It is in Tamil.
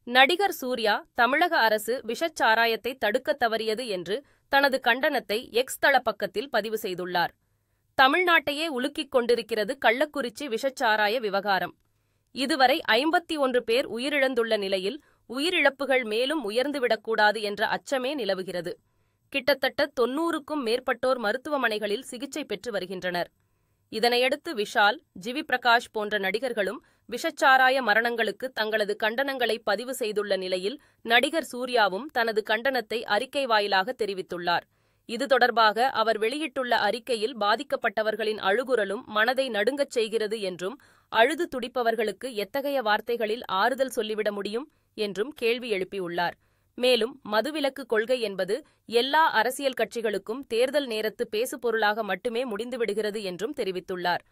நடிகர் சூர்யா தமிழக அரசு விஷச்சாராயத்தை தடுக்கத் தவறியது என்று தனது கண்டனத்தை எக்ஸ் தள பக்கத்தில் பதிவு செய்துள்ளார். தமிழ்நாட்டையே உலுக்கிக் கொண்டிருக்கிறது கள்ளக்குறிச்சி விஷச்சாராய விவகாரம். இதுவரை 51 பேர் உயிரிழந்துள்ள நிலையில் உயிரிழப்புகள் மேலும் உயர்ந்துவிடக்கூடாது என்ற அச்சமே நிலவுகிறது. கிட்டத்தட்ட 90க்கும் மேற்பட்டோர் மருத்துவமனைகளில் சிகிச்சை பெற்று வருகின்றனர். இதனையடுத்து விஷால், ஜிவி பிரகாஷ் போன்ற நடிகர்களும் விஷச்சாராய மரணங்களுக்கு தங்களது கண்டனங்களை பதிவு செய்துள்ள நிலையில் நடிகர் சூர்யாவும் தனது கண்டனத்தை அறிக்கை வாயிலாக தெரிவித்துள்ளார். இது தொடர்பாக அவர் வெளியிட்டுள்ள அறிக்கையில் பாதிக்கப்பட்டவர்களின் அழுகுரலும் மனதை நடுங்கச் செய்கிறது என்றும், அழுது துடிப்பவர்களுக்கு எத்தகைய வார்த்தைகளில் ஆறுதல் சொல்லிவிட முடியும் என்றும் கேள்வி எழுப்பியுள்ளார். மேலும் மதுவிலக்கு கொள்கை என்பது எல்லா அரசியல் கட்சிகளுக்கும் தேர்தல் நேரத்து பேசுபொருளாக மட்டுமே முடிந்துவிடுகிறது என்றும் தெரிவித்துள்ளார்.